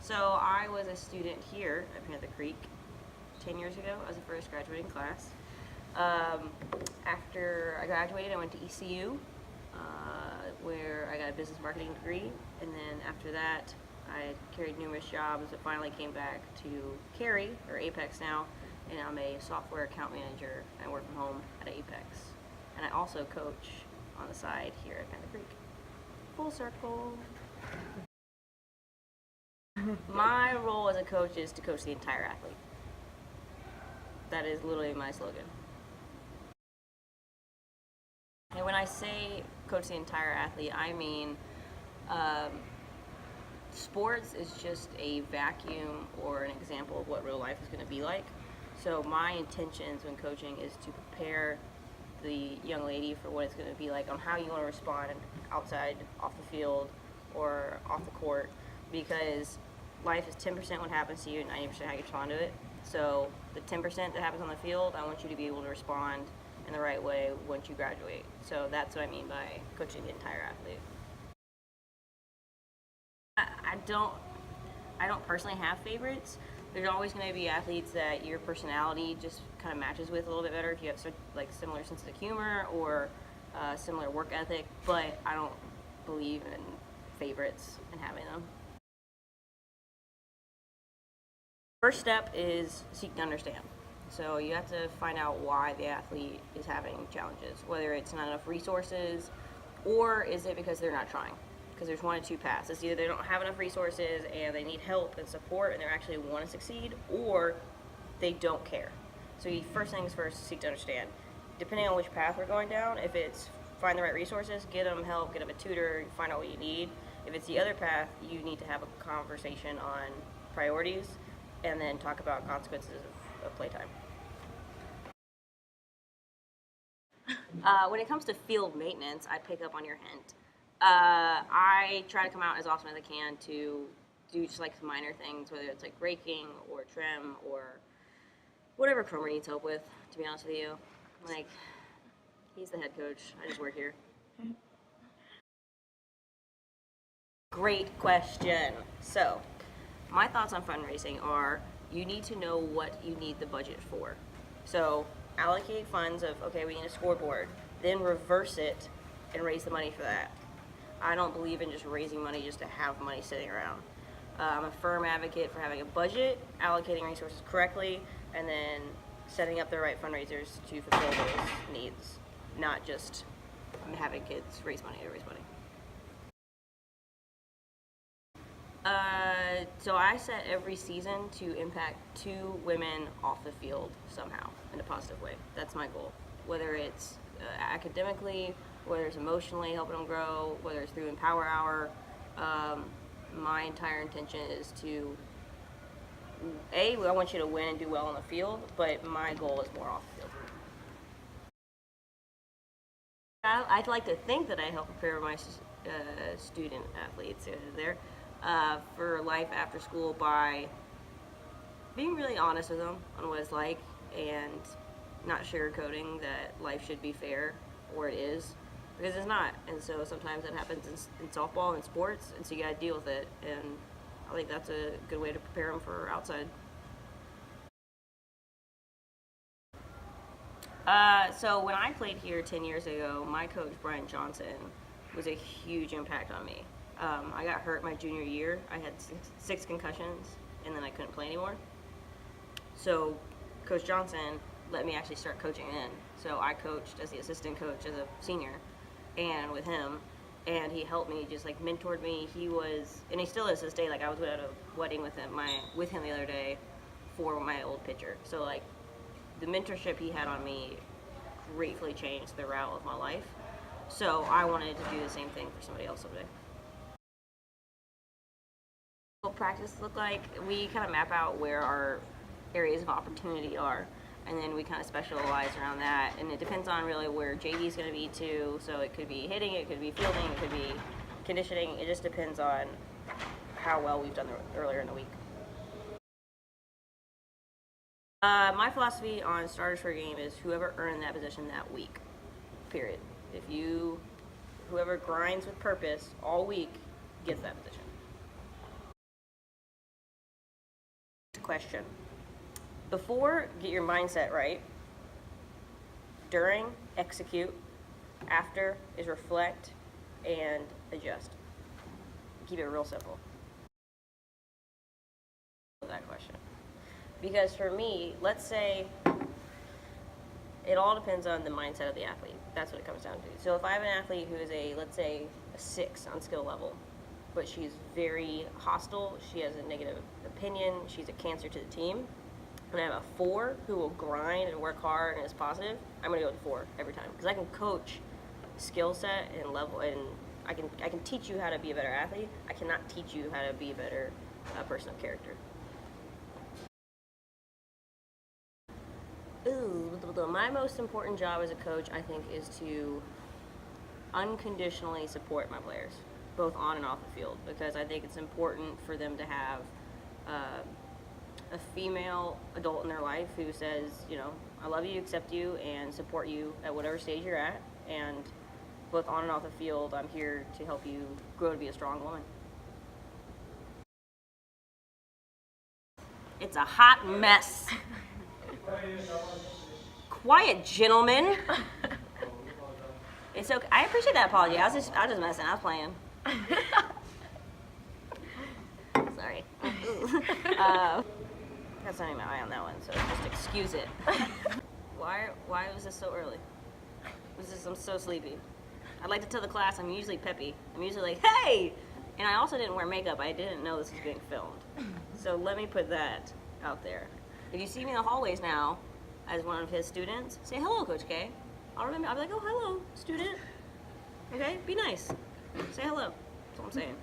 So I was a student here at Panther Creek 10 years ago. I was the first graduating class. After I graduated, I went to ECU, where I got a business marketing degree. And then after that, I carried numerous jobs, but finally came back to Cary, or Apex now, and I'm a software account manager. I work from home at Apex. And I also coach on the side here at Panther Creek. Full circle. My role as a coach is to coach the entire athlete. That is literally my slogan. And when I say coach the entire athlete, I mean sports is just a vacuum or an example of what real life is going to be like. So my intentions when coaching is to prepare the young lady for what it's going to be like on how you want to respond outside, off the field, or off the court, because life is 10% what happens to you and 90% how you respond to it. So the 10% that happens on the field, I want you to be able to respond in the right way once you graduate. So that's what I mean by coaching the entire athlete. I don't personally have favorites. There's always going to be athletes that your personality just kind of matches with a little bit better if you have like similar sense of humor or similar work ethic. But I don't believe in favorites and having them. First step is seek to understand. So you have to find out why the athlete is having challenges, whether it's not enough resources, or is it because they're not trying? Because there's one of two paths. It's either they don't have enough resources and they need help and support and they actually want to succeed, or they don't care. So you, first things first, seek to understand. Depending on which path we're going down, if it's find the right resources, get them help, get them a tutor, find out what you need. If it's the other path, you need to have a conversation on priorities and then talk about consequences of playtime. When it comes to field maintenance, I pick up on your hint. I try to come out as often as I can to do just like some minor things, whether it's like raking or trim or whatever Cromer needs help with, to be honest with you. Like, he's the head coach. I just work here. Great question. So, my thoughts on fundraising are you need to know what you need the budget for. So, allocate funds of, okay, we need a scoreboard, then reverse it and raise the money for that. I don't believe in just raising money just to have money sitting around. I'm a firm advocate for having a budget, allocating resources correctly, and then setting up the right fundraisers to fulfill those needs, not just having kids raise money to raise money. So I set every season to impact 2 women off the field somehow in a positive way. That's my goal. Whether it's academically, whether it's emotionally helping them grow, whether it's through Empower Hour, my entire intention is to, I want you to win and do well on the field, but my goal is more off the field. I'd like to think that I help prepare my student athletes there for life after school by being really honest with them on what it's like and not sugarcoating that life should be fair, or it is, because it's not. And so sometimes that happens in softball and sports, and so you gotta deal with it. And I think that's a good way to prepare them for outside. So when I played here 10 years ago, my coach, Brian Johnson, was a huge impact on me. I got hurt my junior year. I had six concussions, and then I couldn't play anymore. So Coach Johnson let me actually start coaching then. So I coached as the assistant coach as a senior, and with him, and he helped me, just like mentored me. He was, and he still is to this day. Like I was at a wedding with him the other day for my old pitcher. So like the mentorship he had on me gratefully changed the route of my life. So I wanted to do the same thing for somebody else someday. What practice look like? We kind of map out where our areas of opportunity are, and then we kind of specialize around that. And it depends on really where JD is going to be too. So it could be hitting, it could be fielding, it could be conditioning. It just depends on how well we've done earlier in the week. My philosophy on starters for a game is whoever earned that position that week. Period. Whoever grinds with purpose all week gets that position. question. Before, get your mindset right. During, execute. After is reflect and adjust. Keep it real simple. That question. Because for me, let's say it all depends on the mindset of the athlete. That's what it comes down to. So if I have an athlete who is let's say, a 6 on skill level, but she's very hostile, she has a negative opinion, she's a cancer to the team, and I have a 4 who will grind and work hard and is positive, I'm going to go with 4 every time. Because I can coach skill set and level, and I can teach you how to be a better athlete. I cannot teach you how to be a better person of character. My most important job as a coach, I think, is to unconditionally support my players, both on and off the field, because I think it's important for them to have a female adult in their life who says, I love you, accept you, and support you at whatever stage you're at. And both on and off the field, I'm here to help you grow to be a strong woman. It's a hot mess. Quiet, gentlemen. It's okay. I appreciate that apology. I was just messing. I was playing. Sorry. That's not even my eye on that one, so just excuse it. Why was this so early? I'm so sleepy. I'd like to tell the class I'm usually peppy. I'm usually like, hey! And I also didn't wear makeup. I didn't know this was being filmed. So let me put that out there. If you see me in the hallways now as one of his students, say hello, Coach K. I'll be like, oh, hello, student. Okay? Be nice. Say hello. That's what I'm saying.